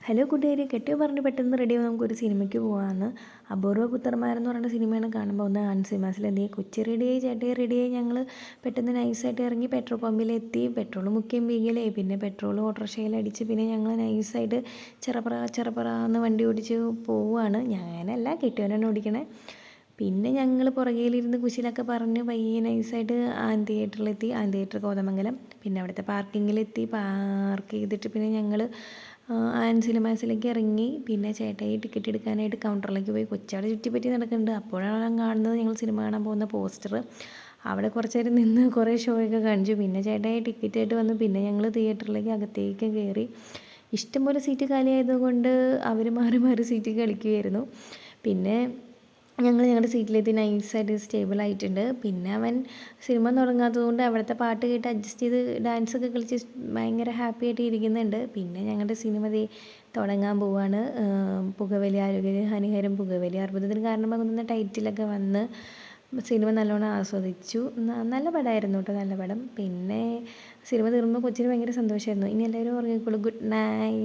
Hello കൂട്ടുകാരി, കെട്ടിയോ പറഞ്ഞ് പെട്ടെന്ന് റെഡിയാവും, നമുക്കൊരു സിനിമയ്ക്ക് പോകാമെന്ന്. അപൂർവ പുത്രന്മാരെന്ന് പറയുന്ന സിനിമയാണ് കാണുമ്പോൾ ഒന്ന് സിനിമാസിൽ എന്ത് ചെയ്യും, കൊച്ചി റെഡിയായി, ചേട്ടയെ റെഡിയായി. ഞങ്ങൾ പെട്ടെന്ന് നൈസായിട്ട് ഇറങ്ങി പെട്രോൾ പമ്പിലെത്തി. പെട്രോൾ മുക്കിയും വീഗലേ, പിന്നെ പെട്രോൾ ഓട്ടോറിക്ഷയിലടിച്ച് പിന്നെ ഞങ്ങൾ നൈസായിട്ട് ചെറപ്പറ എന്ന് വണ്ടി ഓടിച്ച് പോവുകയാണ്. ഞാനല്ല, കെട്ടിയോനാണ് ഓടിക്കണേ. പിന്നെ ഞങ്ങൾ പുറകിലിരുന്ന് കുശിലൊക്കെ പറഞ്ഞ് പയ്യെ നൈസായിട്ട് ആൻ തിയേറ്റർ കോതമംഗലം. പിന്നെ അവിടുത്തെ പാർക്കിങ്ങിലെത്തി. പാർക്ക് ചെയ്തിട്ട് പിന്നെ ഞങ്ങൾ ആൻ സിനിമാസിലേക്ക് ഇറങ്ങി. പിന്നെ ചേട്ടായി ടിക്കറ്റ് എടുക്കാനായിട്ട് കൗണ്ടറിലേക്ക് പോയി. കൊച്ചവിടെ ചുറ്റിപ്പറ്റി നടക്കുന്നുണ്ട്. അപ്പോഴാണ് കാണുന്നത് ഞങ്ങൾ സിനിമ കാണാൻ പോകുന്ന പോസ്റ്റർ. അവിടെ കുറച്ച് നേരം നിന്ന് കുറേ ഷോയൊക്കെ കാണിച്ചു. പിന്നെ ചേട്ടായി ടിക്കറ്റായിട്ട് വന്നു. പിന്നെ ഞങ്ങൾ തിയേറ്ററിലേക്ക് അകത്തേക്ക് കയറി. ഇഷ്ടംപോലെ സീറ്റ് കാലിയായതുകൊണ്ട് അവർ മാറി മാറി സീറ്റ് കളിക്കുകയായിരുന്നു. പിന്നെ ഞങ്ങളുടെ സീറ്റിലെത്തി നൈസായിട്ട് സ്റ്റേബിളായിട്ടുണ്ട്. പിന്നെ അവൻ സിനിമ തുടങ്ങാത്തതുകൊണ്ട് അവിടുത്തെ പാട്ട് കേട്ട് അഡ്ജസ്റ്റ് ചെയ്ത് ഡാൻസൊക്കെ കളിച്ച് ഭയങ്കര ഹാപ്പി ആയിട്ട് ഇരിക്കുന്നുണ്ട്. പിന്നെ ഞങ്ങളുടെ സിനിമ തുടങ്ങാൻ പോവാണ്. പുകവലി ആരോഗ്യ ഹാനികരം, പുകവലി അർബുദത്തിന് കാരണമാകുന്ന ടൈറ്റിലൊക്കെ വന്ന് സിനിമ നല്ലോണം ആസ്വദിച്ചു. നല്ല പടമായിരുന്നു കേട്ടോ, നല്ല പടം. പിന്നെ സിനിമ തീർന്നപ്പോൾ കൊച്ചിന് ഭയങ്കര സന്തോഷമായിരുന്നു. ഇനി എല്ലാവരും ഉറങ്ങിക്കോളൂ. Good night.